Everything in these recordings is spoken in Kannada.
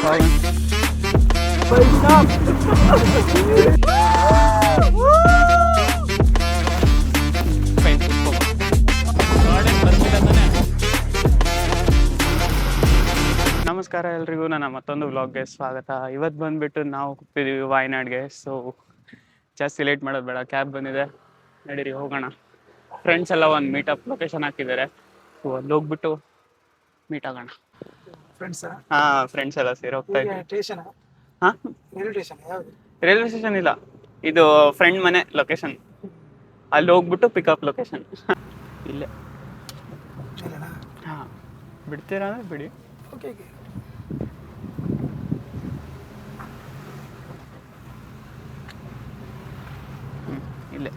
ನಮಸ್ಕಾರ ಎಲ್ರಿಗೂ, ನನ್ನ ಮತ್ತೊಂದು ವ್ಲಾಗ್ಗೆ ಸ್ವಾಗತ. ಇವತ್ತು ಬಂದುಬಿಟ್ಟು ನಾವು ಹೋಗ್ತಿದ್ದೀವಿ ವಾಯನಾಡ್ಗೆ. ಸೊ ಜಾಸ್ತಿ ಲೇಟ್ ಮಾಡೋದು ಬೇಡ, ಕ್ಯಾಬ್ ಬಂದಿದೆ, ನಡೀರಿ ಹೋಗೋಣ. ಫ್ರೆಂಡ್ಸ್ ಎಲ್ಲ ಒಂದು ಮೀಟಪ್ ಲೊಕೇಶನ್ ಹಾಕಿದ್ದಾರೆ. ಸೊ ಅಲ್ಲಿ ಹೋಗ್ಬಿಟ್ಟು ಮೀಟ್ ಆಗೋಣ. ಫ್ರೆಂಡ್ಸ್ ಎಲ್ಲ ಸೇರಿ ಹೋಗ್ತಾ ಇದ್ದೀವಿ. ಹಾಂ, ರೈಲ್ವೆ ಸ್ಟೇಷನ್ ಇಲ್ಲ, ಇದು ಫ್ರೆಂಡ್ ಮನೆ ಲೊಕೇಶನ್. ಅಲ್ಲಿ ಹೋಗ್ಬಿಟ್ಟು ಪಿಕಪ್ ಲೊಕೇಶನ್ ಇಲ್ಲೇ. ಹಾಂ, ಬಿಡ್ತೀರಾ ಅಂದರೆ ಬಿಡಿ. ಓಕೆ, ಇಲ್ಲೇ.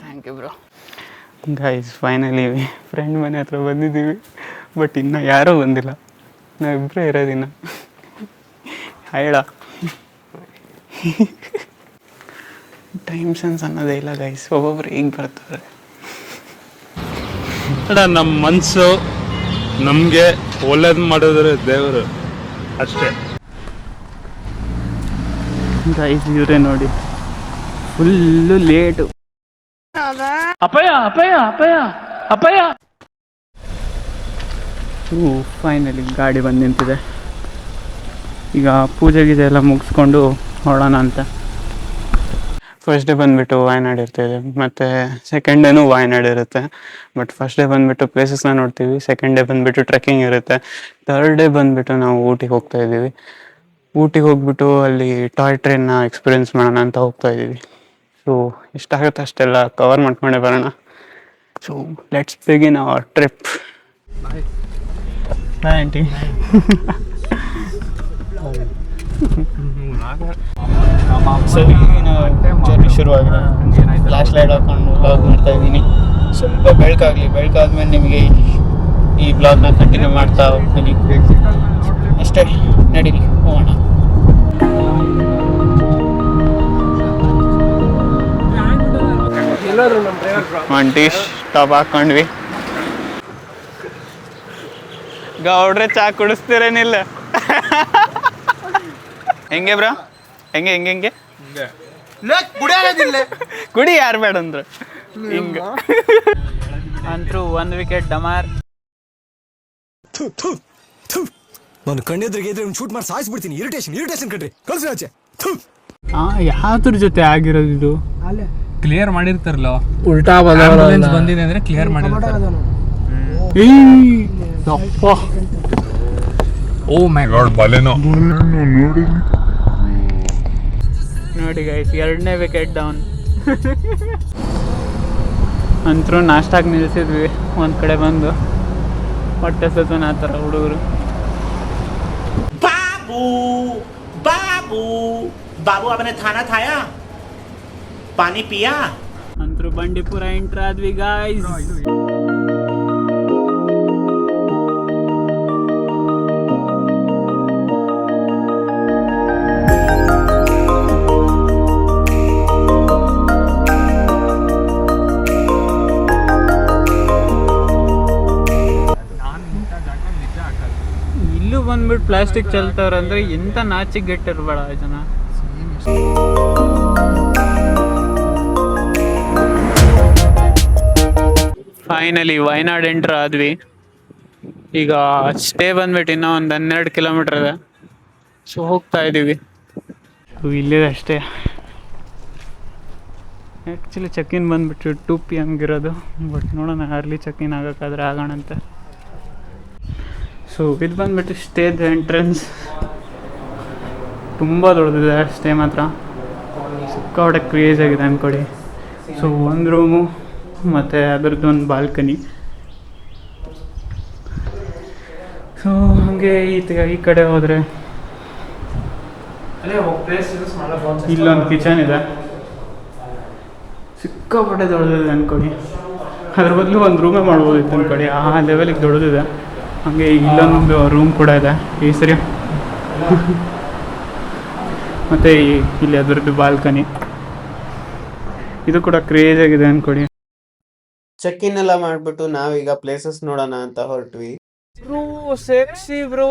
Thank you bro. Guys, finally friend ಮನೆ ಹತ್ರ ಬಂದಿದ್ದೀವಿ. ಬಟ್ ಇನ್ನೂ ಯಾರೂ ಬಂದಿಲ್ಲ, ನಾವಿಬ್ಬರೇ ಇರೋದಿನ್ನ. ಹೇಳ ಟೈಮ್ ಸೆನ್ಸ್ ಅನ್ನೋದೇ ಇಲ್ಲ ಗೈಸ್. ಒಬ್ಬೊಬ್ರು ಈಗ ಬರ್ತಾರೆ. ನಮ್ಮ ಮನಸ್ಸು ನಮಗೆ ಒಳ್ಳೇದು ಮಾಡಿದ್ರೆ ದೇವರು ಅಷ್ಟೇ. ಗೈಸ್, ಇವರೇ ನೋಡಿ, ಫುಲ್ಲು ಲೇಟು. ಅಪ್ಪಯ್ಯ ಅಪ್ಪಯ್ಯ ಅಪ್ಪಯ್ಯ ಅಪ್ಪಯ್ಯ. ಫೈನಲಿ ಗಾಡಿ ಬಂದು ನಿಂತಿದೆ. ಈಗ ಪೂಜೆ ಗೀಜೆ ಎಲ್ಲ ಮುಗಿಸ್ಕೊಂಡು ಹೊರಡೋಣ ಅಂತ. ಫಸ್ಟ್ ಡೇ ಬಂದುಬಿಟ್ಟು ವಾಯನಾಡ್ ಇರ್ತದೆ, ಮತ್ತು ಸೆಕೆಂಡ್ ಡೇನೂ ವಾಯನಾಡ್ ಇರುತ್ತೆ. ಬಟ್ ಫಸ್ಟ್ ಡೇ ಬಂದುಬಿಟ್ಟು ಪ್ಲೇಸಸ್ನ ನೋಡ್ತೀವಿ, ಸೆಕೆಂಡ್ ಡೇ ಬಂದುಬಿಟ್ಟು ಟ್ರೆಕ್ಕಿಂಗ್ ಇರುತ್ತೆ, ಥರ್ಡ್ ಡೇ ಬಂದುಬಿಟ್ಟು ನಾವು ಊಟಿಗೆ ಹೋಗ್ತಾ ಇದ್ದೀವಿ. ಊಟಿಗೆ ಹೋಗ್ಬಿಟ್ಟು ಅಲ್ಲಿ ಟಾಯ್ ಟ್ರೈನ್ನ ಎಕ್ಸ್ಪೀರಿಯೆನ್ಸ್ ಮಾಡೋಣ ಅಂತ ಹೋಗ್ತಾ ಇದ್ದೀವಿ. ಸೊ ಎಷ್ಟಾಗುತ್ತೆ ಅಷ್ಟೆಲ್ಲ ಕವರ್ ಮಾಡ್ಕೊಂಡೇ ಬರೋಣ. So let's begin our trip. Aunty so ಈಗಿನ ಜರ್ನಿ ಶುರುವಾಗಿದೆ. ಫ್ಲಾಶ್ ಲೈಟ್ ಹಾಕೊಂಡು ವ್ಲಾಗ್ ಮಾಡ್ತಾ ಇದ್ದೀನಿ. ಸ್ವಲ್ಪ ಬೆಳಕಾದ್ಮೇಲೆ ನಿಮಗೆ ಈ ಬ್ಲಾಗ್ನ ಕಂಟಿನ್ಯೂ ಮಾಡ್ತಾ ಹೋಗ್ತೀನಿ. ಅಷ್ಟೇ, ನಡೀರಿ ಹೋಗೋಣ. ಒಂದು ಟೀ ಸ್ಟಾಪ್ ಹಾಕ್ಕೊಂಡ್ವಿ. ಗೌಡ್ರೆ ಚಾ ಕುಡಿಸ್ತೀರೇನಿಲ್ಲ? ಹೆಂಗೆ ಬ್ರೋ, ಹೆಂಗೆ ಹೆಂಗೆ ಹೆಂಗೆ ಕುಡಿ, ಯಾರು ಬೇಡ ಅಂದ್ರು. ಹಿಂಗ ಅಂತೂ 1 ವಿಕೆಟ್ ಡಮಾರ್. ನಾನು ಕಣ್ಣೆದ್ರಿಗೆ ಶೂಟ್ ಮಾಡಿ ಸಾಯಿಸ್ಬಿಡ್ತೀನಿ. ಇರಿಟೇಷನ್ ಕಣ್ರಿ, ಕಳ್ಸಿ ಆಚೆ. ಯಾವ್ದ್ರ ಜೊತೆ ಆಗಿರೋದು ಇದು? ಕ್ಲಿಯರ್ ಮಾಡಿರ್ತಾರಲ್ಲ, ಉಲ್ಟಾ ಬಂದಿದೆ ಅಂದ್ರೆ ಕ್ಲಿಯರ್ ಮಾಡಿರ್ತಾರೆ. ಓ ಮೈ ಗಾಡ್, ಬಲೆನೋ ನೋಡಿ ಗೈಸ್, 2ನೇ ವಿಕೆಟ್ ಡೌನ್. ಅಂತರೂ ನಾಷ್ಟಾಗಿ ನಿಲ್ಲಿಸಿದ್ವಿ ಒಂದು ಕಡೆ ಬಂದು. ಹೊಟ್ಟೆ ಸತನ ಆ ಥರ ಹುಡುಗರು. बाबू बाबू बाबू आपने खाना खाया, पानी पिया? ಅಂತರೂ ಬಂಡೀಪುರ ಎಂಟ್ರ್ ಆದ್ವಿ ಗಾಯ್ಸ್. ಇಲ್ಲೂ ಬಂದ್ಬಿಟ್ಟು ಪ್ಲಾಸ್ಟಿಕ್ ಚೆಲ್ತಾವ್ರಂದ್ರೆ ಎಂತ ನಾಚಿಗೆಟ್ಟಿರ್ಬೇಡ ಜನ. ಫೈನಲಿ ವಯನಾಡ್ ಎಂಟ್ರ್ ಆದ್ವಿ. ಈಗ ಸ್ಟೇ ಬಂದ್ಬಿಟ್ಟು ಇನ್ನೂ ಒಂದು 12 ಕಿಲೋಮೀಟ್ರ್ ಇದೆ. ಸೊ ಹೋಗ್ತಾ ಇದ್ದೀವಿ. ಇಲ್ಲಿದೆ ಅಷ್ಟೇ. ಆ್ಯಕ್ಚುಲಿ ಚೆಕ್-ಇನ್ ಬಂದ್ಬಿಟ್ಟು 2 PM ಇರೋದು. ಬಟ್ ನೋಡೋಣ, ಅರ್ಲಿ ಚೆಕ್-ಇನ್ ಆಗೋಕ್ಕಾದ್ರೆ ಆಗೋಣಂತೆ. ಸೊ ಇದು ಬಂದ್ಬಿಟ್ಟು ಸ್ಟೇದ ಎಂಟ್ರೆನ್ಸ್. ತುಂಬ ದೊಡ್ಡದಿದೆ ಸ್ಟೇ ಮಾತ್ರ, ಸಿಕ್ಕಾಪಟ್ಟೆ ಕ್ರೇಜ್ ಆಗಿದೆ ಅಂದ್ಕೊಡಿ. ಸೊ 1 ರೂಮು ಮತ್ತು ಅದರದ್ದು ಒಂದು ಬಾಲ್ಕನಿ. ಸೊ ಹಾಗೆ ಈ ಕಡೆ ಹೋದರೆ ಇಲ್ಲೊಂದು ಕಿಚನ್ ಇದೆ, ಸಿಕ್ಕಾಪಟ್ಟೆ ದೊಡ್ಡದಿದೆ ಅಂದ್ಕೊಡಿ. ಅದ್ರ ಬದಲು ಒಂದು ರೂಮೇ ಮಾಡ್ಬೋದಿತ್ತು ಅಂದ್ಕೊಡಿ, ಆ ಲೆವೆಲಿಗೆ ದೊಡ್ಡದಿದೆ. ಹಾಗೆ ಇಲ್ಲೊಂದು ರೂಮ್ ಕೂಡ ಇದೆ ಈ ಸರಿ. ಮತ್ತು ಇಲ್ಲಿ ಅದರದ್ದು ಬಾಲ್ಕನಿ, ಇದು ಕೂಡ ಕ್ರೇಜ್ ಆಗಿದೆ ಅಂದ್ಕೊಡಿ. ಚೆಕ್ ಇನ್ ಎಲ್ಲ ಮಾಡ್ಬಿಟ್ಟು ನಾವೀಗ ಪ್ಲೇಸಸ್ ನೋಡೋಣ ಅಂತ ಹೊರಟ್ವಿ. Bro sexy bro.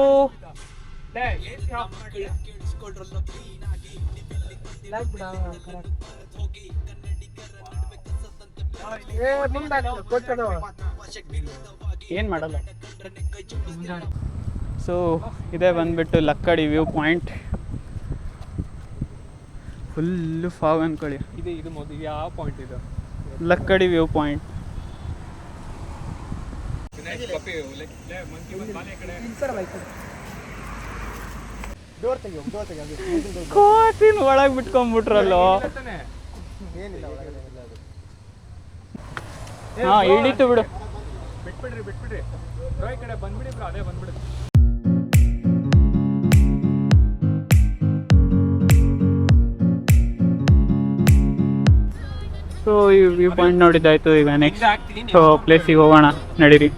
ಏನ್ ಮಾಡಲ್ಲ. ಸೊ ಇದೇ ಬಂದ್ಬಿಟ್ಟು Lakkidi view point. Full fog ಅನ್ಕೊಳ್ಳಿ. ಇದು ಮೊದಲು ಯಾವ ಪಾಯಿಂಟ್ ಇದು? ಲಕ್ಕಡಿ ವ್ಯೂ ಪಾಯಿಂಟ್. ಕೋತಿನ ಒಳಗೆ ಬಿಟ್ಕೊಂಡ್ಬಿಟ್ರಲ್ಲೋ. ಹಾ ಹಿಡಿತು ಬಿಡು. ಬಿಟ್ಬಿಡ್ರಿ ಈ ಕಡೆ ಬಂದ್ಬಿಡಿ ಬ್ರೋ, ಅದೇ ಬಂದ್ಬಿಡು. ಸೊ ಈ ವ್ಯೂ ಪಾಯಿಂಟ್ ನೋಡಿದ್ದಾಯ್ತು. ಈಗ ನೆಕ್ಸ್ಟ್ ಪ್ಲೇಸಿಗೆ ಹೋಗೋಣ ನಡೀರಿ.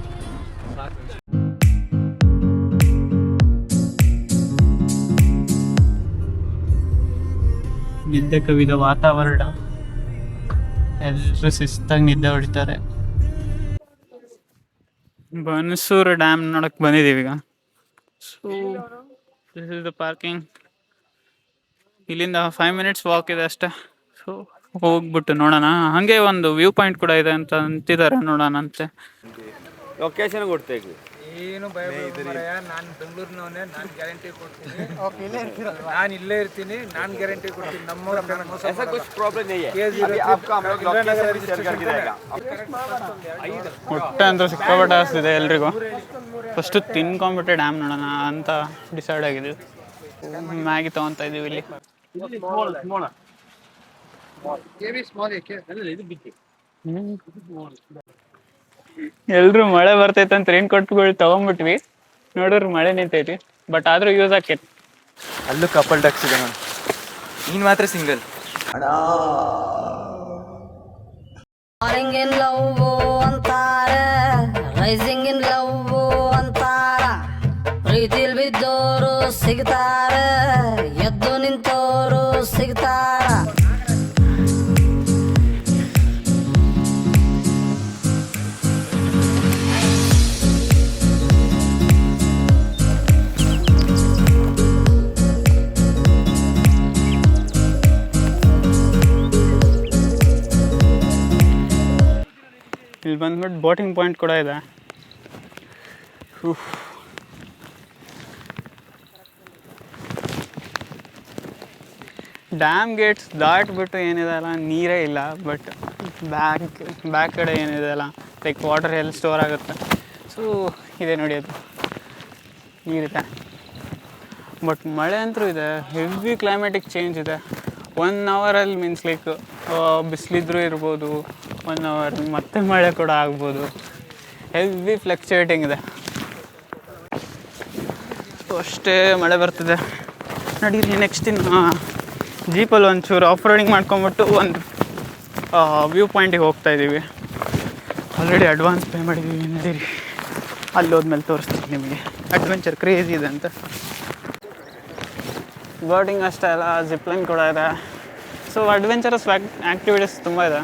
ನಿದ್ದೆ ಕವಿದ ವಾತಾವರಣ, ಎಲ್ಲರೂ ಶಿಸ್ತಾಗಿ ನಿದ್ದೆ ಹೊಡಿತಾರೆ. ಬನಸೂರು ಡ್ಯಾಮ್ ನೋಡಕ್ ಬಂದಿದ್ದೀವಿ ಈಗ. So this is the parking. ಇಲ್ಲಿಂದ 5 minutes ವಾಕ್ ಇದೆ ಅಷ್ಟೇ. ಸೊ ಹೋಗ್ಬಿಟ್ಟು ನೋಡೋಣ. ಹಾಗೆ ಒಂದು ವ್ಯೂ ಪಾಯಿಂಟ್ ಕೂಡ ಇದೆ ಅಂತ ಅಂತಿದ್ದಾರೆ, ನೋಡೋಣ ಅಂತೆ. ಲೊಕೇಶನ್ ಕೊಡ್ತೇವೆ. ಏನು ಭಯ ನಾನು ಬೆಂಗಳೂರಿನವನೇ, ನಾನು ಗ್ಯಾರಂಟಿ ಕೊಡ್ತೀನಿ. ನಾನು ಇಲ್ಲೇ ಇರ್ತೀನಿ, ನಾನು ಗ್ಯಾರಂಟಿ ಕೊಡ್ತೀನಿ. ऐसा कुछ प्रॉब्लम नहीं है, अभी आपका हम लोग लोकेशन भी शेयर कर दिया जाएगा. ಹೊಟ್ಟೆ ಅಂದ್ರೆ ಸಿಕ್ಕಾಪಟ್ಟೆ ಆಗ್ತಿದೆ ಎಲ್ರಿಗೂ. ಫಸ್ಟು ತಿನ್ಕೊಂಡ್ಬಿಟ್ಟೆ ಡ್ಯಾಮ್ ನೋಡೋಣ ಅಂತ ಡಿಸೈಡ್ ಆಗಿದ್ದೀವಿ. ಮ್ಯಾಗಿ ತೊಗೊತಾ ಇದ್ದೀವಿ ಇಲ್ಲಿ. ಎಲ್ರು ಮಳೆ ಬರ್ತೈತೆ ಅಂತ ರೈನ್ ಕೋಟ್ಗಳು ತಗೊಂಡ್ಬಿಟ್ವಿ. ನೋಡಿದ್ರೆ ಮಳೆ ನಿಂತೈತಿ, ಬಟ್ ಆದ್ರೂ ಯೂಸ್ ಆಕೈತಿ. ಅಲ್ಲೂ ಕಪಲ್ ಡಕ್ಸ್ ಇದೆ ನೋಡಿ, ನೀನ್ ಮಾತ್ರ ಸಿಂಗಲ್. Falling in love ಅಂತಾರ, ರೈಸಿಂಗ್ ಇನ್ ಲವ್ ಅಂತಾರ, ಪ್ರೀತಿಲ್ ಬಿದ್ದೋರು ಸಿಗ್ತಾರ, ಎದ್ದು ನಿಂತೋರು ಸಿಗ್ತಾರ. ಇಲ್ಲಿ ಬಂದ್ಬಿಟ್ಟು ಬೋಟಿಂಗ್ ಪಾಯಿಂಟ್ ಕೂಡ ಇದೆ. ಡ್ಯಾಮ್ ಗೇಟ್ಸ್ ದಾಟ್ಬಿಟ್ಟು ಏನಿದೆ ಅಲ್ಲ, ನೀರೇ ಇಲ್ಲ. ಬಟ್ ಬ್ಯಾಕ್ ಕಡೆ ಏನಿದೆ ಅಲ್ಲ, ಲೈಕ್ ವಾಟರ್ ಎಲ್ಲಿ ಸ್ಟೋರ್ ಆಗುತ್ತೆ. ಸೊ ಇದೆ ನೋಡಿ, ಅದು ನೀರಿದೆ. ಬಟ್ ಮಳೆ ಅಂತೂ ಇದೆ, ಹೆವಿ ಕ್ಲೈಮ್ಯಾಟಿಕ್ ಚೇಂಜ್ ಇದೆ. 1 ಅವರಲ್ಲಿ ಮೀನ್ಸ್ ಲೈಕ್ ಬಿಸಿಲಿದ್ರೂ ಇರ್ಬೋದು, 1 ಅವರ್ ಮತ್ತೆ ಮಳೆ ಕೂಡ ಆಗ್ಬೋದು. ಹೆವಿ ಫ್ಲಕ್ಚುಯೇಟಿಂಗ್ ಇದೆ. ಸೊ ಅಷ್ಟೇ ಮಳೆ ಬರ್ತಿದೆ. ನಡೀರಿ ನೆಕ್ಸ್ಟ್ ಇನ್ನು ಜೀಪಲ್ಲಿ ಒಂಚೂರು ಆಫ್ ರೋಡಿಂಗ್ ಮಾಡ್ಕೊಂಬಿಟ್ಟು ಒಂದು ವ್ಯೂ ಪಾಯಿಂಟಿಗೆ ಹೋಗ್ತಾಯಿದ್ದೀವಿ. ಆಲ್ರೆಡಿ ಅಡ್ವಾನ್ಸ್ ಪೇ ಮಾಡಿದ್ದೀವಿ. ನಡೀರಿ ಅಲ್ಲಿ ಹೋದ್ಮೇಲೆ ತೋರಿಸ್ತೀನಿ ನಿಮಗೆ. ಅಡ್ವೆಂಚರ್ ಕ್ರೇಜಿ ಇದೆ ಅಂತ. ಬೋಟಿಂಗ್ ಅಷ್ಟೇ ಅಲ್ಲ, ಜಿಪ್ಲೈನ್ ಕೂಡ ಇದೆ. ಸೊ ಅಡ್ವೆಂಚರಸ್ ಆ್ಯಕ್ಟಿವಿಟೀಸ್ ತುಂಬ ಇದೆ.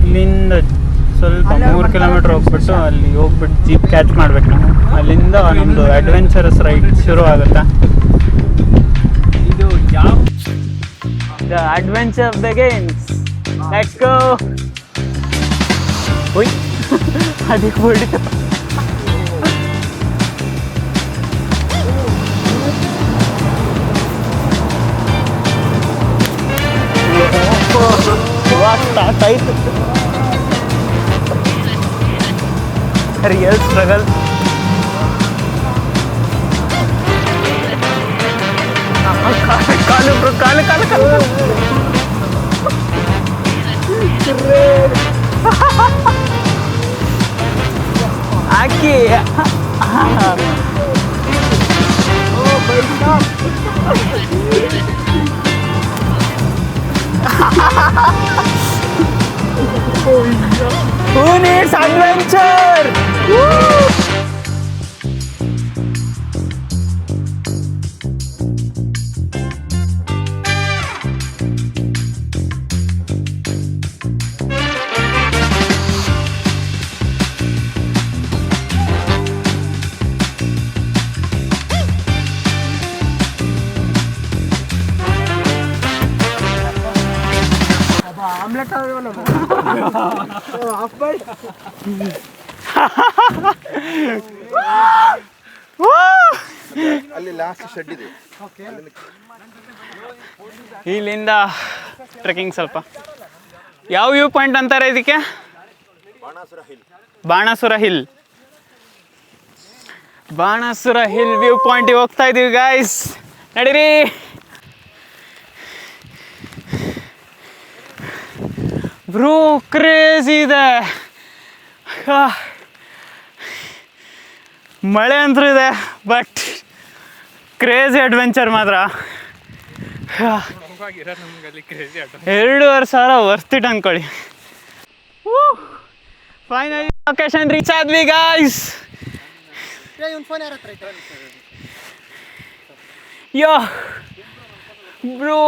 ಇಲ್ಲಿಂದ ಸ್ವಲ್ಪ 3 ಕಿಲೋಮೀಟ್ರ್ ಹೋಗ್ಬಿಟ್ಟು ಅಲ್ಲಿ ಹೋಗ್ಬಿಟ್ಟು ಜೀಪ್ ಕ್ಯಾಚ್ ಮಾಡ್ಬೇಕು ನಾವು. ಅಲ್ಲಿಂದ ನಮ್ಮದು ಅಡ್ವೆಂಚರಸ್ ರೈಡ್ ಶುರು ಆಗುತ್ತೆ. ಇದು ಯಾವ the adventure begins. Let's go. ಓಯ್ ಅದಕ್ಕೆ ಹೊಡಿತು. ಆಯ್ತು ರಿಯಲ್ ಸ್ಟ್ರಗಲ್. ಕಾಲು ಕಾಲು ಕಾಲು ಕಾಲು ಹಾಕಿ. Who needs adventure? Woo! ಅಲ್ಲಿ ಲಾಸ್ಟ್ ಶೆಡ್ ಇದೆ. ಇಲ್ಲಿಂದ ಟ್ರೆಕ್ಕಿಂಗ್ ಸ್ವಲ್ಪ. ಯಾವ ವ್ಯೂ ಪಾಯಿಂಟ್ ಅಂತಾರೆ ಇದಕ್ಕೆ? Banasura hill. Banasura hill view ಪಾಯಿಂಟಿಗೆ ಹೋಗ್ತಾ ಇದೀವಿ ಗೈಸ್, ನಡೀರಿ. ಬ್ರೋ ಕ್ರೇಜಿ ಇದೆ, ಮಳೆ ಅಂತೂ ಇದೆ, ಬಟ್ ಕ್ರೇಜಿ ಅಡ್ವೆಂಚರ್ ಮಾತ್ರ. 2,500 ವರ್ತ್ ಇಟ್ ಅನ್ಕೊಳ್ಳಿ. ಫೈನಲಿ ಲೊಕೇಶನ್ ರೀಚ್ ಆದ್ವಿ ಗೈಸ್. ಯೋ ಬ್ರೋ,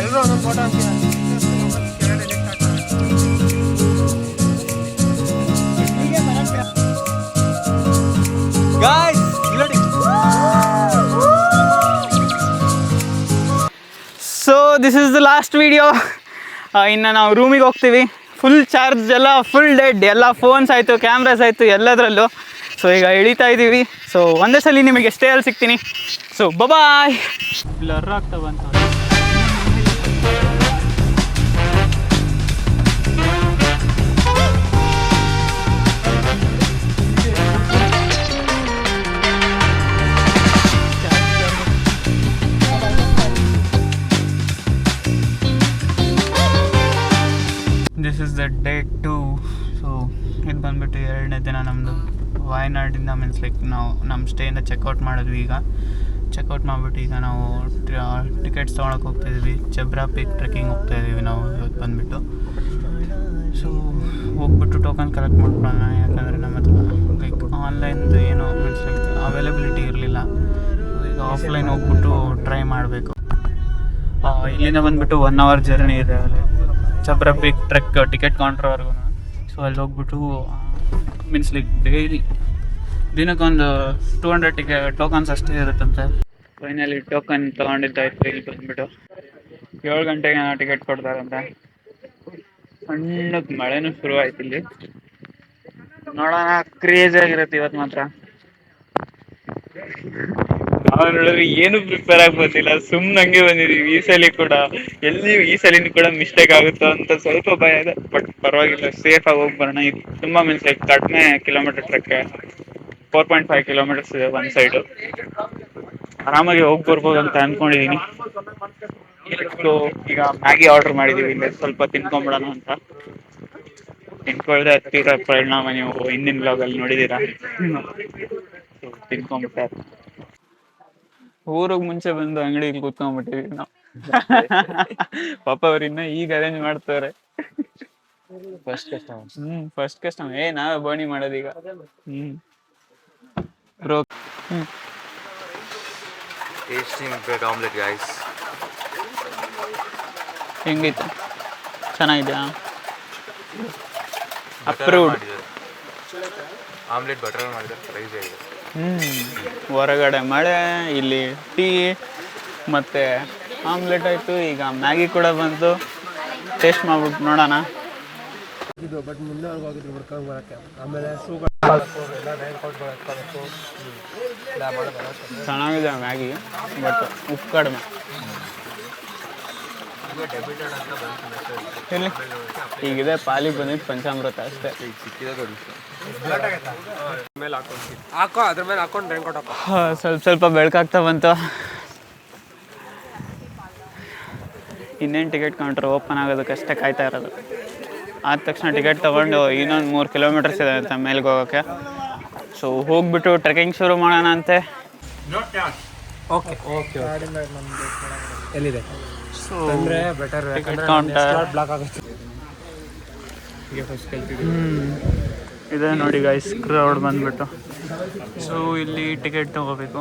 ಎಲ್ಲರೂ ಒಂದೊಂದು ಫೋಟೋ ಅಂತೀವಿ. guys so this is the last video. ಇನ್ನು ನಾವು ರೂಮಿಗೆ ಹೋಗ್ತೀವಿ. ಫುಲ್ ಚಾರ್ಜ್ ಎಲ್ಲ ಫುಲ್ ಡೆಡ್, ಎಲ್ಲ ಫೋನ್ಸ್ ಆಯಿತು, ಕ್ಯಾಮ್ರಾಸ್ ಆಯಿತು, ಎಲ್ಲದರಲ್ಲೂ. ಸೊ ಈಗ ಇಳಿತಾ ಇದ್ದೀವಿ. ಸೊ ಒಂದೇ ಸಲ ನಿಮಗೆ ಸ್ಟೇಯಲ್ಲಿ ಸಿಗ್ತೀನಿ. So bye. ಬ್ಲರ್ ಆಗ್ತಾ ಬಂತು. This is the day 2. So ಇದು ಬಂದುಬಿಟ್ಟು 2ನೇ ದಿನ ನಮ್ಮದು. ವಾಯನಾಡಿಂದ ಮೀನ್ಸ್ ಲೈಕ್ ನಾವು ನಮ್ಮ ಸ್ಟೇಯಿಂದ ಚೆಕ್ಔಟ್ ಮಾಡಿದ್ವಿ. ಈಗ ಚೆಕ್ಔಟ್ ಮಾಡಿಬಿಟ್ಟು ಈಗ ನಾವು ಟಿಕೆಟ್ಸ್ ತೊಗೊಳಕ್ಕೆ ಹೋಗ್ತಾಯಿದ್ವಿ. ಚಬ್ರಾ ಪೀಕ್ ಟ್ರೆಕ್ಕಿಂಗ್ ಹೋಗ್ತಾಯಿದ್ದೀವಿ ನಾವು ಇವತ್ತು ಬಂದುಬಿಟ್ಟು. ಸೊ ಹೋಗ್ಬಿಟ್ಟು ಟೋಕನ್ ಕಲೆಕ್ಟ್ ಮಾಡ್ಕೊಳ್ಳೋಣ, ಯಾಕಂದರೆ ನಮ್ಮ ಹತ್ರ ಲೈಕ್ ಆನ್ಲೈನ್ದು ಏನೋ ಮೀನ್ಸ್ ಲೈಕ್ ಅವೈಲಬಿಲಿಟಿ ಇರಲಿಲ್ಲ. ಈಗ ಆಫ್ಲೈನ್ ಹೋಗ್ಬಿಟ್ಟು ಟ್ರೈ ಮಾಡಬೇಕು. ಇಲ್ಲಿಂದ ಬಂದುಬಿಟ್ಟು 1 hour ಜರ್ನಿ ಇದೆ ಅಲ್ಲಿ ಚಬ್ರಾ ಪೀಕ್ ಟ್ರೆಕ್ ಟಿಕೆಟ್ ಕೌಂಟ್ರ್ವರೆಗೂ. ಸೊ ಅಲ್ಲಿ ಹೋಗ್ಬಿಟ್ಟು ಮೀನ್ಸ್ ಲೈಕ್ ಡೈಲಿ ದಿನಕ್ಕೊಂದು 200 ಟೋಕನ್ಸ್ ಅಷ್ಟೇ ಇರುತ್ತಂತೆ. ಫೈನಲಿ ಟೋಕನ್ ತೊಗೊಂಡಿದ್ದಾಯ್ತು. ಇಲ್ಲಿ ಬಂದುಬಿಟ್ಟು 7 ಗಂಟೆಗೆ ಟಿಕೆಟ್ ಕೊಡ್ತಾರಂತೆ. ಸಣ್ಣಕ್ಕೆ ಮಳೆನೂ ಶುರು ಆಯ್ತು ಇಲ್ಲಿ. ನೋಡೋಣ, ಕ್ರೇಜಿ ಆಗಿರುತ್ತೆ ಇವತ್ತು ಮಾತ್ರ. ನಾವು ನೋಡಿದ್ರೆ ಏನು ಪ್ರಿಪೇರ್ ಆಗಿ ಬಂದಿಲ್ಲ, ಸುಮ್ಮನೆ ಹಂಗೆ ಬಂದಿದ್ದೀವಿ. ಈ ಸಲ ಕೂಡ ಈ ಸಲಿನೂ ಕೂಡ ಮಿಸ್ಟೇಕ್ ಆಗುತ್ತೋ ಅಂತ ಸ್ವಲ್ಪ ಭಯ ಇದೆ, ಬಟ್ ಪರವಾಗಿಲ್ಲ, ಸೇಫಾಗಿ ಹೋಗಿ ಬರೋಣ. ಇದು ತುಂಬ ಮೀನ್ಸ್ ಲೈಕ್ ಕಡಿಮೆ ಕಿಲೋಮೀಟರ್ ಟ್ರೆಕ್, 4.5 kilometers ಇದೆ ಒಂದು ಸೈಡು. ಆರಾಮಾಗಿ ಹೋಗಿ ಬರ್ಬೋದು ಅಂತ ಅಂದ್ಕೊಂಡಿದ್ದೀನಿ. ಸೊ ಈಗ ಮ್ಯಾಗಿ ಆರ್ಡರ್ ಮಾಡಿದ್ದೀವಿ, ಇಲ್ಲೇ ಸ್ವಲ್ಪ ತಿನ್ಕೊಂಬಿಡೋಣ ಅಂತ. ತಿನ್ಕೊಳ್ದೆ ಹತ್ತಿರ ಪರಿಣಾಮ ನೀವು ಹಿಂದಿನ ಬ್ಲಾಗಲ್ಲಿ ನೋಡಿದ್ದೀರಾ. ತಿನ್ಕೊಂಬಿಟ್ಟೆ. ಊರಿಗೆ ಮುಂಚೆ ಬಂದು ಅಂಗಡಿಗೆ ಕೂತ್ಕೊಂಡ್ಬಿಟ್ಟಿದೀವಿ ನಾವು. ಪಾಪ ಅವ್ರಿನ್ನ ಈಗ ಅರೇಂಜ್ ಮಾಡ್ತಾರೆ. ಫಸ್ಟ್ ಕಸ್ಟಮರ್ ನಾವೇ ಬೋಣಿ ಮಾಡೋದೀಗ. Tasting bread omelette guys. ಹೆಂಗಿತ್ತು? ಚೆನ್ನಾಗಿದೆಯಾ? ಅಪ್ರೂವ್ಡ್. ಆಮ್ಲೆಟ್ ಬಟರ್ ಮಾಡಿದ್ರೆ ಪ್ರೈಸ್ ಆಗಿದೆ. ಹೊರಗಡೆ ಮಳೆ, ಇಲ್ಲಿ ಟೀ ಮತ್ತು ಆಮ್ಲೆಟ್ ಆಯಿತು. ಈಗ ಮ್ಯಾಗಿ ಕೂಡ ಬಂತು. ಟೇಸ್ಟ್ ಮಾಡ್ಬಿಟ್ಟು ನೋಡೋಣ. ಬಟ್ ಮುಂದೆ ಹೋಗಿದ್ರು ಹುಡ್ಕೊಂಡು ಬರೋಕ್ಕೆ. ಆಮೇಲೆ ಚೆನ್ನಾಗಿದೆ ಮ್ಯಾಗಿ, ಬಟ್ ಉಪ್ಪು ಕಡಿಮೆ. ಇಲ್ಲಿ ಈಗಿದೆ ಪಾಲಿ ಬಂದಿದ್ದು ಪಂಚಾಮೃತ ಅಷ್ಟೇ. ಹಾಕೋ, ಅದ್ರ ಮೇಲೆ ಹಾಕೊಂಡು ರೇನ್ ಕೋಟ್ ಹಾಕೋ. ಸ್ವಲ್ಪ ಸ್ವಲ್ಪ ಬೆಳಕಾಗ್ತಾ ಬಂತು. ಇನ್ನೇನು ಟಿಕೆಟ್ ಕೌಂಟರ್ ಓಪನ್ ಆಗೋದಕ್ಕಷ್ಟೇ ಕಾಯ್ತಾ ಇರೋದು. ಆದ ತಕ್ಷಣ ಟಿಕೆಟ್ ತೊಗೊಂಡು ಇನ್ನೊಂದು 3 kilometers ಇದೆ ಅಂತ ಮೇಲ್ಗೆ ಹೋಗೋಕ್ಕೆ. ಸೊ ಹೋಗ್ಬಿಟ್ಟು ಟ್ರೆಕ್ಕಿಂಗ್ ಶುರು ಮಾಡೋಣ ಅಂತೆ. ಓಕೆ ಓಕೆ ಎಲ್ಲಿದೆ? So better ticket counter block ಆಗುತ್ತೆ. ಈಗ ಫಸ್ಟ್ ಕಲ್ತಿದ್ದೀವಿ. ಇದೆ ನೋಡಿ ಗೈಸ್, ಕ್ರೌಡ್ ಬಂದುಬಿಟ್ಟು. ಸೊ ಇಲ್ಲಿ ಟಿಕೆಟ್ ತೊಗೋಬೇಕು.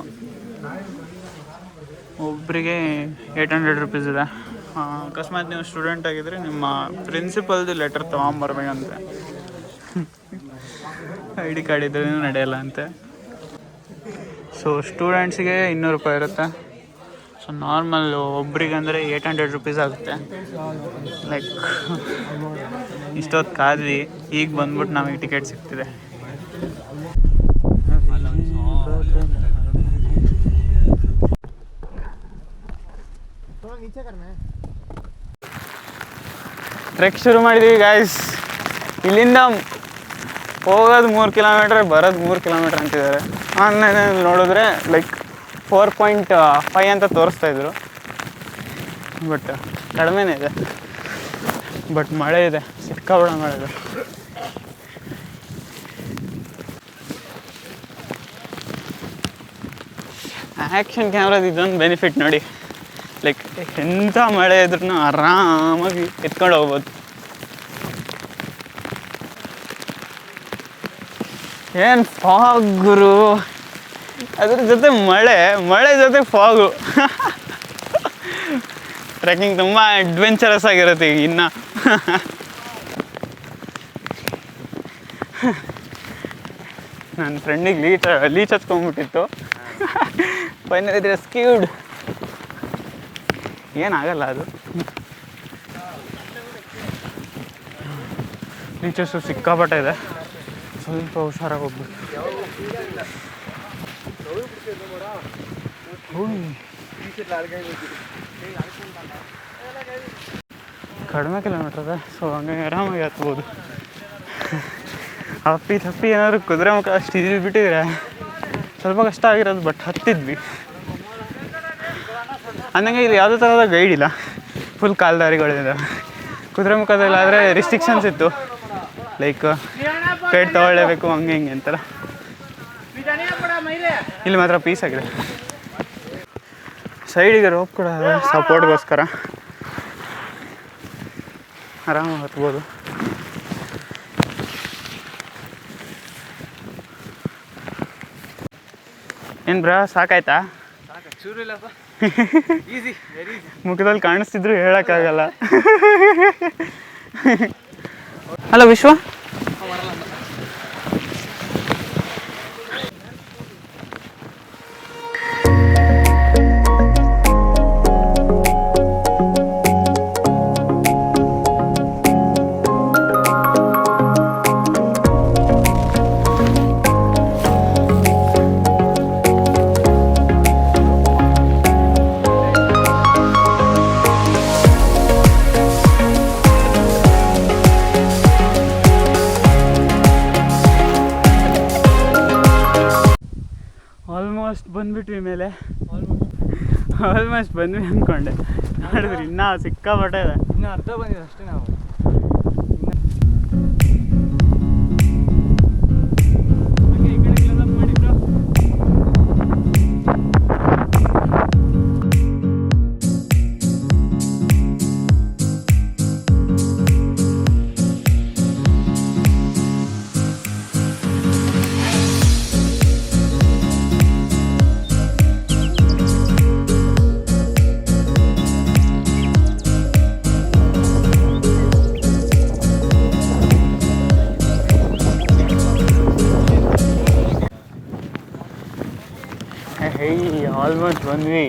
ಒಬ್ಬರಿಗೆ 800 rupees ಇದೆ. ಅಕಸ್ಮಾತ್ ನೀವು ಸ್ಟೂಡೆಂಟ್ ಆಗಿದ್ರೆ ನಿಮ್ಮ ಪ್ರಿನ್ಸಿಪಲ್ದು ಲೆಟರ್ ತೊಗೊಂಬರ್ಬೇಕಂತೆ. ID ಕಾರ್ಡ್ ಇದ್ರೂ ನಡೆಯಲ್ಲ ಅಂತೆ. ಸೊ ಸ್ಟೂಡೆಂಟ್ಸಿಗೆ 200 ರೂಪಾಯಿ ಇರುತ್ತೆ. ಸೊ ನಾರ್ಮಲ್ ಒಬ್ರಿಗಂದರೆ 800 ರುಪೀಸ್ ಆಗುತ್ತೆ. ಲೈಕ್ ಇಷ್ಟೊತ್ತು ಕಾದ್ವಿ, ಈಗ ಬಂದ್ಬಿಟ್ಟು ನಮಗೆ ಟಿಕೆಟ್ ಸಿಗ್ತಿದೆ. ಟ್ರೆಕ್ ಶುರು ಮಾಡಿದ್ದೀವಿ ಗಾಯ್ಸ್. ಇಲ್ಲಿಂದ ಹೋಗೋದು 3 ಕಿಲೋಮೀಟ್ರ್, ಬರೋದು 3 ಕಿಲೋಮೀಟ್ರ್ ಅಂತಿದ್ದಾರೆ. ಆನ್ಲೈನಲ್ಲಿ ನೋಡಿದ್ರೆ ಲೈಕ್ 4.5 ಅಂತ ತೋರಿಸ್ತಾಯಿದ್ರು, ಬಟ್ ಕಡಿಮೆನೇ ಇದೆ. ಬಟ್ ಮಳೆ ಇದೆ, ಸಿಕ್ಕಾಬಿಡ ಮಳೆ ಇದೆ. ಆ್ಯಕ್ಷನ್ ಕ್ಯಾಮ್ರಾದ ಇದೊಂದು ಬೆನಿಫಿಟ್ ನೋಡಿ, ಲೈಕ್ ಎಂಥ ಮಳೆ ಇದ್ರೂ ಆರಾಮಾಗಿ ಎತ್ಕೊಂಡು ಹೋಗ್ಬೋದು. ಏನು ಫಾಗ್ ಗುರು, ಅದ್ರ ಜೊತೆ ಮಳೆ ಜೊತೆ ಫಾಗು. ಟ್ರೆಕ್ಕಿಂಗ್ ತುಂಬ ಅಡ್ವೆಂಚರಸ್ ಆಗಿರುತ್ತೆ ಈಗ ಇನ್ನು. ನನ್ನ ಫ್ರೆಂಡಿಗೆ ಲೀಚ್ ಹಚ್ಕೊಂಡ್ಬಿಟ್ಟಿತ್ತು. Finally rescued. ಏನಾಗಲ್ಲ ಅದು. ಲೀಚಸ್ಸು ಸಿಕ್ಕಾಪಟ್ಟೆ ಇದೆ, ಸ್ವಲ್ಪ ಹುಷಾರಾಗಿ ಹೋಗ್ಬೇಕು. ಕಡಿಮೆ ಕಿಲೋಮೀಟ್ರ್ ಇದೆ, ಸೊ ಹಂಗಾಗಿ ಆರಾಮಾಗಿ ಹತ್ಬೋದು. ತಪ್ಪಿ ಏನಾದ್ರು ಕುದುರೆ ಮುಖ ಅಷ್ಟು ಈಜಿ ಬಿಟ್ಟಿದ್ರೆ ಸ್ವಲ್ಪ ಕಷ್ಟ ಆಗಿರೋದು, ಬಟ್ ಹತ್ತಿದ್ವಿ. ಅಂದಂಗೆ ಇಲ್ಲಿ ಯಾವುದೇ ಥರದ ಗೈಡ್ ಇಲ್ಲ, ಫುಲ್ ಕಾಲ್ದಾರಿಗಳಿದೆ. ಕುದುರೆ ಮುಖದಲ್ಲಾದರೆ ರಿಸ್ಟ್ರಿಕ್ಷನ್ಸ್ ಇತ್ತು, ಲೈಕ್ ಗೈಡ್ ತೊಗೊಳ್ಳೇಬೇಕು ಹಂಗೆ ಹಿಂಗೆ ಅಂತಾರೆ. ಇಲ್ಲಿ ಮಾತ್ರ ಪೀಸ್ ಆಗಿದೆ. ಸೈಡಿಗೆ ರೋಪ್ ಕೂಡ ಸಪೋರ್ಟ್ಗೋಸ್ಕರ ಆರಾಮಾಗಿ ಹತ್ಬೋದು. ಏನು ಬ್ರಾ, ಸಾಕಾಯ್ತಾ? ಮುಖದಲ್ಲಿ ಕಾಣಿಸ್ತಿದ್ರು ಹೇಳೋಕ್ಕಾಗಲ್ಲ. ಅಲ್ಲ ವಿಶ್ವ, ಆಲ್ಮೋಸ್ಟ್ ಬಂದ್ಬಿಟ್ವಿ ಮೇಲೆ. ಆಲ್ಮೋಸ್ಟ್ ಬಂದ್ವಿ ಅಂದ್ಕೊಂಡೆ, ನೋಡಿದ್ರಿ ಇನ್ನೂ ಸಿಕ್ಕಾಪಟ್ಟೆ ಇದೆ. ಇನ್ನೂ ಅರ್ಧ ಬಂದಿದೆ ಅಷ್ಟೇ ನಾವು. ಆಲ್ಮೋಸ್ಟ್ ಬಂದ್ವಿ.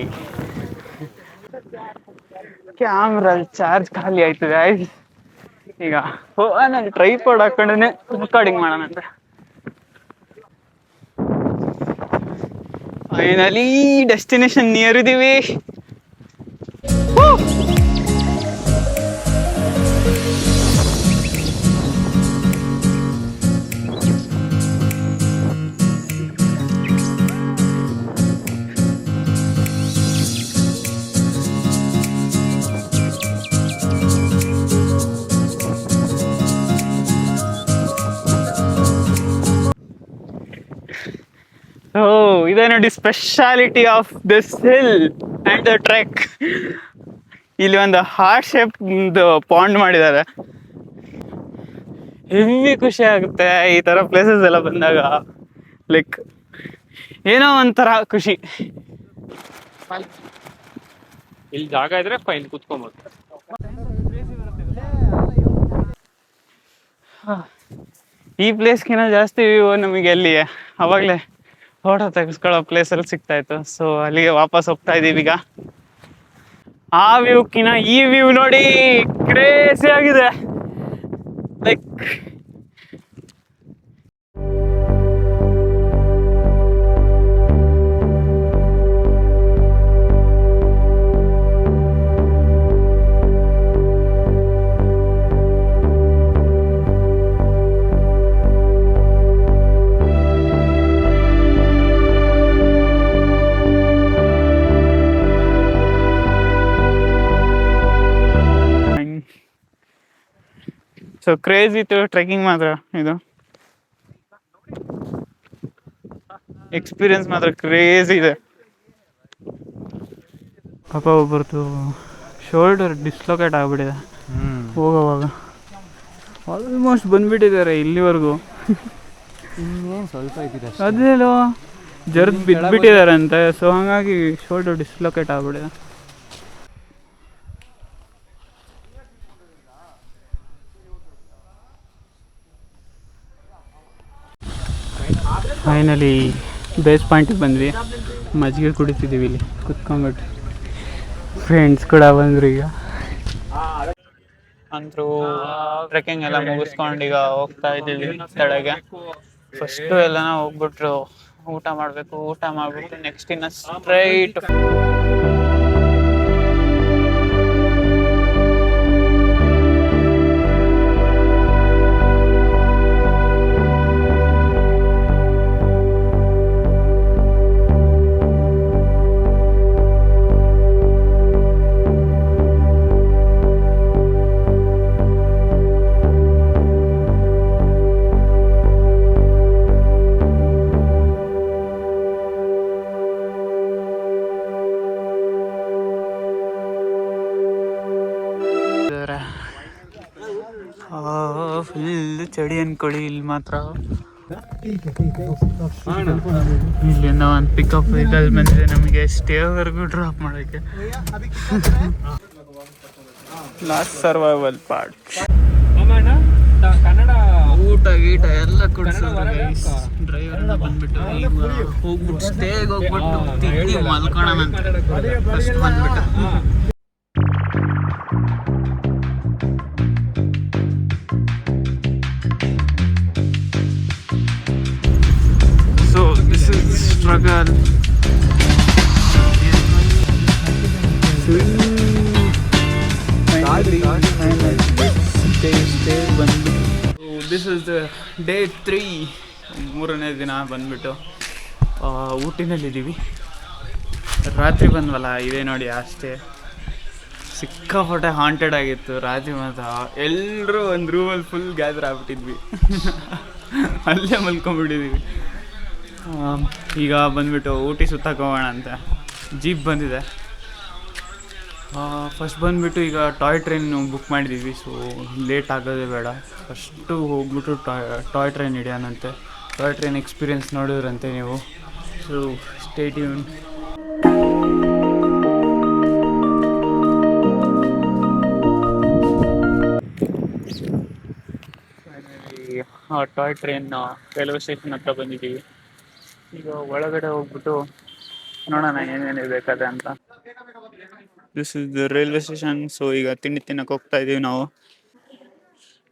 ಕ್ಯಾಮ್ರಾ ಚಾರ್ಜ್ ಖಾಲಿ ಆಯ್ತದೆ. ಈಗ ನಾನು ಟ್ರೈಪಾಡ್ ಹಾಕೊಂಡೇ ರೆಕಾರ್ಡಿಂಗ್ ಮಾಡೋಣ ಅಂತ. ಫೈನಲಿ ಡೆಸ್ಟಿನೇಷನ್ ನಿಯರ್ ಇದೀವಿ. ಇದೇ ನೋಡಿ speciality of this hill and the trek. ಇಲ್ಲಿ ಒಂದು ಹಾರ್ಟ್ ಶೇಪ್ ಪಾಂಡ್ ಮಾಡಿದ್ದಾರೆ. ಹೆವಿ ಖುಷಿ ಆಗುತ್ತೆ ಈ ಥರ ಪ್ಲೇಸಸ್ ಎಲ್ಲ ಬಂದಾಗ. ಲೈಕ್ ಏನೋ ಒಂಥರ ಖುಷಿ. ಇಲ್ಲಿ ಜಾಗ ಇದ್ರೆ ಫೈನ್ ಕುತ್ಕೊಬೋದು. ಈ ಪ್ಲೇಸ್ಗಿನ ಜಾಸ್ತಿ ವ್ಯೂ ನಮಗೆ ಅಲ್ಲಿ ಅವಾಗಲೇ ಫೋಟೋ ತೆಗೆಸ್ಕೊಳ್ಳೋ ಪ್ಲೇಸಲ್ಲಿ ಸಿಗ್ತಾ ಇತ್ತು. ಸೊ ಅಲ್ಲಿಗೆ ವಾಪಸ್ ಹೋಗ್ತಾ ಇದೀವಿ ಈಗ. ಆ ವ್ಯೂಕ್ಕಿನ ಈ ವ್ಯೂ ನೋಡಿ ಕ್ರೇಜಿ ಆಗಿದೆ. ಲೈಕ್ ಸೊ ಕ್ರೇಜ್ ಇತ್ತು ಟ್ರೆಕ್ಕಿಂಗ್ ಮಾತ್ರ. ಇದು ಎಕ್ಸ್ಪೀರಿಯನ್ಸ್ ಮಾತ್ರ ಕ್ರೇಜ್ ಇದೆ. ಪಾಪ ಒಬ್ಬರದು ಶೋಲ್ಡರ್ ಡಿಸ್ಲೊಕೇಟ್ ಆಗಿಬಿಟ್ಟಿದೆ ಹೋಗೋವಾಗ. ಆಲ್ಮೋಸ್ಟ್ ಬಂದ್ಬಿಟ್ಟಿದ್ದಾರೆ ಇಲ್ಲಿವರೆಗೂ. ಸ್ವಲ್ಪ ಇದ್ದಿದೆ ಅದೇಲೋ ಜರ್ದ್ ಬಿದ್ದುಬಿಟ್ಟಿದಾರಂತೆ. ಸೊ ಹಾಗಾಗಿ ಶೋಲ್ಡರ್ ಡಿಸ್ಲೊಕೇಟ್ ಆಗ್ಬಿಟ್ಟಿದೆ. ಫೈನಲಿ ಬೇಸ್ ಪಾಯಿಂಟಿಗೆ ಬಂದ್ವಿ. ಮಜ್ಜಿಗೆ ಕುಡಿತಿದ್ದೀವಿ ಇಲ್ಲಿ ಕುತ್ಕೊಂಡ್ಬಿಟ್ಟು. ಫ್ರೆಂಡ್ಸ್ ಕೂಡ ಬಂದರು ಈಗ. ಅಂತೂ ಟ್ರೆಕ್ಕಿಂಗ್ ಎಲ್ಲ ಮುಗಿಸ್ಕೊಂಡು ಈಗ ಹೋಗ್ತಾ ಇದ್ದೀವಿ ಕೆಳಗೆ. ಫಸ್ಟು ಎಲ್ಲನ ಹೋಗ್ಬಿಟ್ರು ಊಟ ಮಾಡಬೇಕು. ಊಟ ಮಾಡಿಬಿಟ್ಟು ನೆಕ್ಸ್ಟ್ ಇನ್ನು ಸ್ಟ್ರೈಟ್ ಫುಲ್ ಚಳಿ ಅನ್ಕೊಳ್ಳಿ. ಇಲ್ಲಿ ಮಾತ್ರ ಇಲ್ಲಿಂದ ಒಂದು ಪಿಕಪ್ ವೆಹಿಕಲ್ ಬಂದಿದೆ ನಮಗೆ ಸ್ಟೇವರೆಗೂ ಡ್ರಾಪ್ ಮಾಡೋಕ್ಕೆ. Last survival part. ಕನ್ನಡ ಊಟ ಗೀಟ ಎಲ್ಲ ಕೊಡ್ಸಿದ್ರು. ಡ್ರೈವರ್ ಬಂದ್ಬಿಟ್ಟು ಈಗ ಹೋಗ್ಬಿಟ್ಟು ಸ್ಟೇಗೆ ಹೋಗ್ಬಿಟ್ಟು ತಿಂಡಿ ಮಲ್ಕೋಣ ಅಂತ ಫಸ್ಟ್ ಬಂದ್ಬಿಟ್ಟು. So this is struggle. This is the day 3. ಮೂರನೇ ದಿನ ಬಂದ್ಬಿಟ್ಟು ಊಟಿನಲ್ಲಿದ್ದೀವಿ. ರಾತ್ರಿ ಬಂದ್ವಲ್ಲ, ಇದೇ ನೋಡಿ ಅಷ್ಟೇ. ಸಿಕ್ಕಾಪಟ್ಟೆ ಹಾಂಟೆಡ್ ಆಗಿತ್ತು ರಾತ್ರಿ ಮಾತ್ರ. ಎಲ್ಲರೂ ಒಂದು ರೂಮಲ್ಲಿ ಫುಲ್ ಗ್ಯಾದರ್ ಆಗ್ಬಿಟ್ಟಿದ್ವಿ. ಅಲ್ಲೇ ಮಲ್ಕೊಂಡ್ಬಿಟ್ಟಿದ್ದೀವಿ. ಈಗ ಬಂದ್ಬಿಟ್ಟು ಊಟಿ ಸುತ್ತಕ್ಕೆ ಹೋಗೋಣ ಅಂತ ಜೀಪ್ ಬಂದಿದೆ. ಫಸ್ಟ್ ಬಂದುಬಿಟ್ಟು ಈಗ ಟಾಯ್ ಟ್ರೈನ್ ಬುಕ್ ಮಾಡಿದ್ದೀವಿ. ಸೊ ಲೇಟ್ ಆಗೋದೇ ಬೇಡ, ಫಸ್ಟು ಹೋಗ್ಬಿಟ್ಟು ಟಾಯ್ ಟ್ರೈನ್ ಹಿಡಿಯೋಣಂತೆ. ಟಾಯ್ ಟ್ರೈನ್ ಎಕ್ಸ್ಪೀರಿಯೆನ್ಸ್ ನೋಡಿದ್ರಂತೆ ನೀವು. So stay tune. Toy train railway station ಹತ್ರ ಬಂದಿದ್ದೀವಿ. ಈಗ ಒಳಗಡೆ ಹೋಗ್ಬಿಟ್ಟು ನೋಡೋಣ ಏನೇನು ಬೇಕಾದ್ರೆ ಅಂತ. This is the railway station. So ಈಗ ತಿಂಡಿ ತಿನ್ನಕ್ಕೆ ಹೋಗ್ತಾ ಇದ್ದೀವಿ ನಾವು.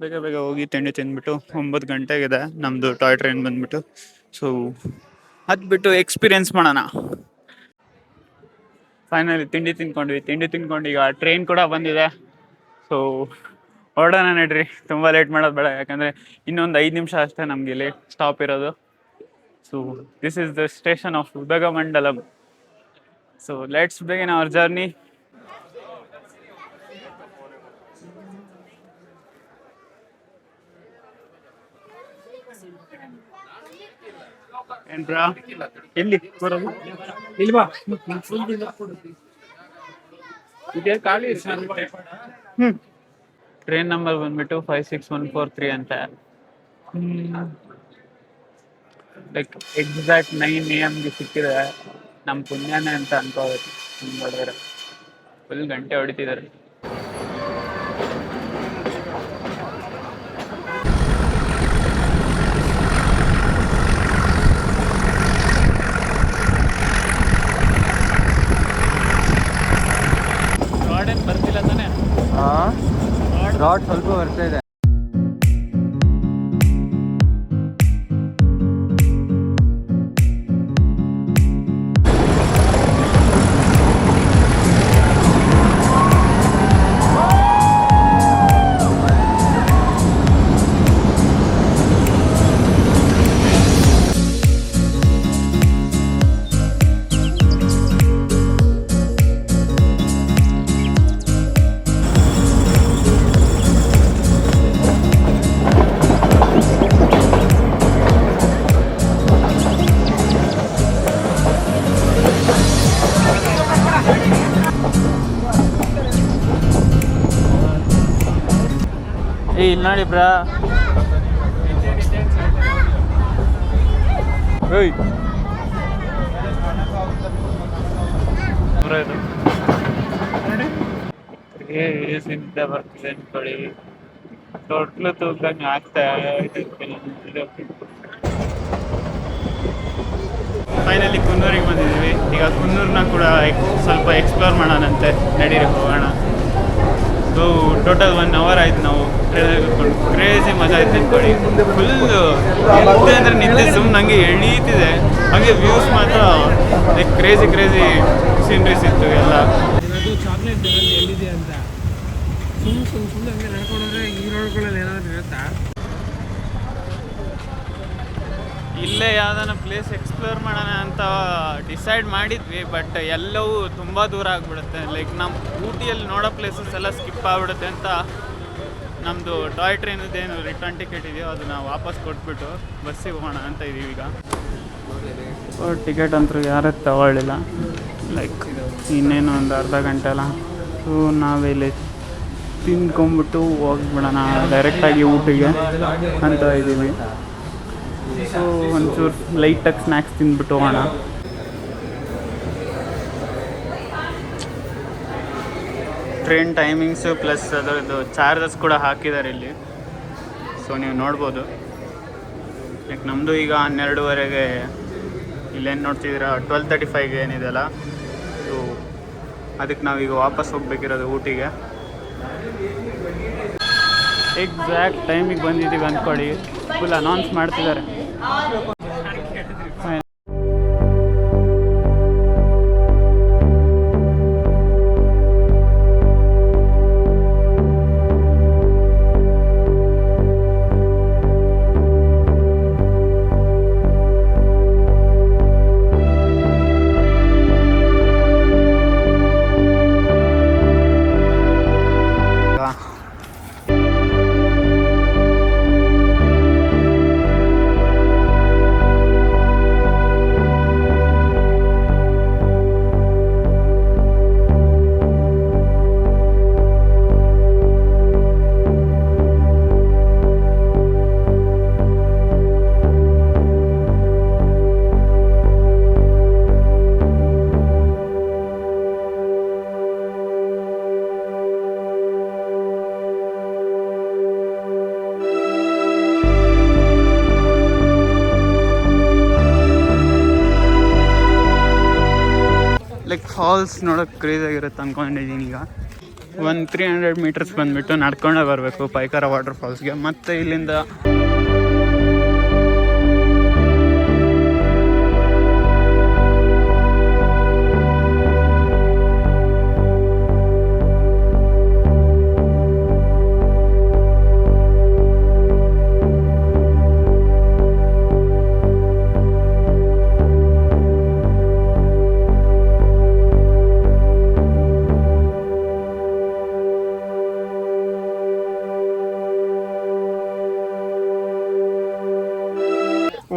ಬೇಗ ಬೇಗ ಹೋಗಿ ತಿಂಡಿ ತಿಂದ್ಬಿಟ್ಟು 9 ಗಂಟೆಗಿದೆ ನಮ್ಮದು ಟಾಯ್ ಟ್ರೈನ್ ಬಂದ್ಬಿಟ್ಟು. ಸೊ ಹತ್ಬಿಟ್ಟು ಎಕ್ಸ್ಪೀರಿಯೆನ್ಸ್ ಮಾಡೋಣ. ಫೈನಲಿ ತಿಂಡಿ ತಿಂದ್ಕೊಂಡ್ವಿ. ತಿಂಡಿ ತಿಂದ್ಕೊಂಡು ಈಗ ಟ್ರೈನ್ ಕೂಡ ಬಂದಿದೆ. ಸೊ ಹೊರಡೋಣ ನಡ್ರಿ, ತುಂಬ ಲೇಟ್ ಮಾಡೋದು ಬೇಡ. ಯಾಕಂದರೆ ಇನ್ನೊಂದು 5 ನಿಮಿಷ ಅಷ್ಟೇ ನಮಗೆ ಲೇಟ್ ಸ್ಟಾಪ್ ಇರೋದು. So this is the station of Udhagamandalam. So let's begin hour journey. ಏನ್ರಾ ಎಲ್ಲಿ ಬರೋದು? ಇಲ್ವಾ ಇದೇ ಖಾಲಿ. ಟ್ರೈನ್ ನಂಬರ್ ಬಂದ್ಬಿಟ್ಟು 56143 ಅಂತ. ಲೈಕ್ ಎಕ್ಸಾಕ್ಟ್ 9 AM ಸಿಕ್ಕಿದೆ. ನಮ್ಮ ಪುಣ್ಯನೇ ಅಂತ ಅನ್ಕೋಬೇಕು. ನೋಡಿದ್ರೆ ಫುಲ್ ಗಂಟೆ ಹೊಡಿತಿದ್ದಾರೆ. ಶಾರ್ಟ್ ಸ್ವಲ್ಪ ಬರ್ತಾ ಇದೆ. ಇಲ್ಲಿ ನೋಡಿ ಬ್ರಾ. ಬರ್ತಿದೆ ಅನ್ಕೊಳ್ಳಿ, ತೊಟ್ಲು ತೂಕಂಗೆ ಆಗ್ತಾ ಫೈನಲಿ ಕುನ್ನೂರಿಗೆ ಬಂದಿದ್ದೀವಿ. ಈಗ ಕುನ್ನೂರನ್ನ ಕೂಡ ಸ್ವಲ್ಪ ಎಕ್ಸ್ಪ್ಲೋರ್ ಮಾಡೋಣಂತೆ, ನಡೀರಿ ಹೋಗೋಣ. ಸೊ ಟೋಟಲ್ 1 hour ಆಯ್ತು ನಾವು ಟ್ರೈನಲ್ಲಿ ಕೂತ್ಕೊಂಡು. ಕ್ರೇಜಿ ಮಜಾ ಆಯ್ತು ಅನ್ಕೊಳ್ಳಿ. ಫುಲ್ಲು ನಿದ್ದೆ ಅಂದರೆ ನಿದ್ದೆ ಸುಮ್ಮನೆ ನನಗೆ ಎಳೀತಿದೆ. ಹಾಗೆ ವ್ಯೂಸ್ ಮಾತ್ರ ಲೈಕ್ ಕ್ರೇಜಿ ಸೀನ್ರೀಸ್ ಇತ್ತು ಎಲ್ಲ. ಅದು ಚಾಕ್ಲೇಟ್ ಜಗಲ್ಲಿ ಎಲ್ಲಿದೆ ಅಂತ ಸುಮ್ಮನೆ ಹಂಗೆ ನಡ್ಕೊಂಡ್ರೆ ಈ ರೋಡ್ಗಳಲ್ಲಿ ಏನಾದರೂ ಇರುತ್ತಾ? ಇಲ್ಲೇ ಯಾವ್ದಾನ ಪ್ಲೇಸ್ ಎಕ್ಸ್ಪ್ಲೋರ್ ಮಾಡೋಣ ಅಂತ ಡಿಸೈಡ್ ಮಾಡಿದ್ವಿ, ಬಟ್ ಎಲ್ಲವೂ ತುಂಬ ದೂರ ಆಗಿಬಿಡುತ್ತೆ. ಲೈಕ್ ನಮ್ಮ ಊಟಿಯಲ್ಲಿ ನೋಡೋ ಪ್ಲೇಸಸ್ ಎಲ್ಲ ಸ್ಕಿಪ್ ಆಗಿಬಿಡುತ್ತೆ ಅಂತ ನಮ್ಮದು ಟಾಯ್ ಟ್ರೈನದ್ದೇನು ರಿಟರ್ನ್ ಟಿಕೆಟ್ ಇದೆಯೋ ಅದನ್ನು ವಾಪಸ್ ಕೊಟ್ಬಿಟ್ಟು ಬಸ್ಸಿಗೆ ಹೋಗೋಣ ಅಂತ ಇದ್ದೀವಿ ಈಗ. ಟಿಕೆಟ್ ಅಂತೂ ಯಾರೂ ತಗೊಳ್ಳಿಲ್ಲ. ಲೈಕ್ ಇನ್ನೇನು ಒಂದು ಅರ್ಧ ಗಂಟೆ ಅಲ್ಲ. ಸೊ ನಾವಿಲ್ಲಿ ತಿಂದ್ಕೊಂಬಿಟ್ಟು ಹೋಗ್ಬಿಡೋಣ ಡೈರೆಕ್ಟಾಗಿ ಊಟಿಗೆ ಅಂತ ಇದ್ದೀವಿ. ಸೊ ಒಂಚೂರು ಲೈಟಾಗಿ ಸ್ನ್ಯಾಕ್ಸ್ ತಿಂದ್ಬಿಟ್ಟು ಹೋಗೋಣ. ಟ್ರೈನ್ ಟೈಮಿಂಗ್ಸು ಪ್ಲಸ್ ಅದರದ್ದು ಚಾರ್ಜಸ್ ಕೂಡ ಹಾಕಿದ್ದಾರೆ ಇಲ್ಲಿ. ಸೊ ನೀವು ನೋಡ್ಬೋದು. ಲೈಕ್ ನಮ್ಮದು ಈಗ 12:30ಗೆ ಇಲ್ಲೇನು ನೋಡ್ತಿದ್ದೀರಾ 12:35ಗೆ ಏನಿದೆಯಲ್ಲ, ಸೊ ಅದಕ್ಕೆ ನಾವೀಗ ವಾಪಸ್ ಹೋಗ್ಬೇಕಿರೋದು ಊಟಿಗೆ. ಎಕ್ಸಾಕ್ಟ್ ಟೈಮಿಗೆ ಬಂದಿದ್ದೀವಿ ಅಂದ್ಕೊಳ್ಳಿ. ಫುಲ್ ಅನೌನ್ಸ್ ಮಾಡ್ತಿದ್ದಾರೆ. ಲೈಕ್ ಫಾಲ್ಸ್ ನೋಡೋಕೆ ಕ್ರೇಜಾಗಿರುತ್ತೆ ಅಂದ್ಕೊಂಡಿದ್ದೀನಿ. ಈಗ 300 ಮೀಟರ್ಸ್ ಬಂದುಬಿಟ್ಟು ನಡ್ಕೊಂಡೇ ಬರಬೇಕು ಪೈಕಾರ ವಾಟರ್ ಫಾಲ್ಸ್ಗೆ. ಮತ್ತು ಇಲ್ಲಿಂದ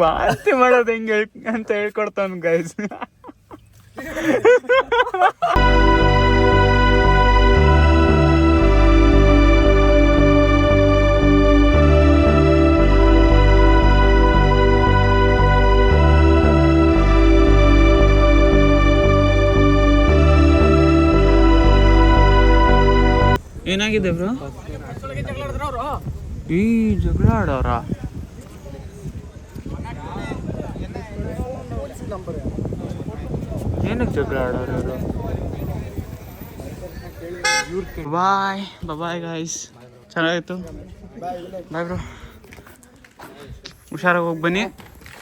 ವಾಂತಿ ಮಾಡೋದು ಹೆಂಗೆ ಅಂತ ಹೇಳ್ಕೊಡ್ತಾನ ಗೈಸ್. ಏನಾಗಿದೆ ಬ್ರೋ? ಈ ಜಗಳ ಆಡೋರ ಏನಕ್ಕೆ ಜಗಳ ಆಡೋರು ಇವರು? Bye guys. ಚೆನ್ನಾಗಿತ್ತು. ಬಾಯ್ ಬ್ರೋ, ಹುಷಾರಾಗಿ ಹೋಗಿ ಬನ್ನಿ.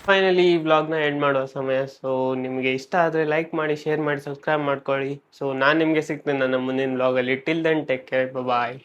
ಫೈನಲಿ ಈ ವ್ಲಾಗ್ನ ಎಂಡ್ ಮಾಡೋ ಸಮಯ. ಸೊ ನಿಮಗೆ ಇಷ್ಟ ಆದರೆ ಲೈಕ್ ಮಾಡಿ, ಶೇರ್ ಮಾಡಿ, ಸಬ್ಸ್ಕ್ರೈಬ್ ಮಾಡ್ಕೊಳ್ಳಿ. ಸೊ ನಾನು ನಿಮಗೆ ಸಿಗ್ತೇನೆ ನನ್ನ ಮುಂದಿನ ವ್ಲಾಗಲ್ಲಿ. ಟಿಲ್ ದೆನ್ ಟೇಕ್ ಕೇರ್, ಬಾಯ್.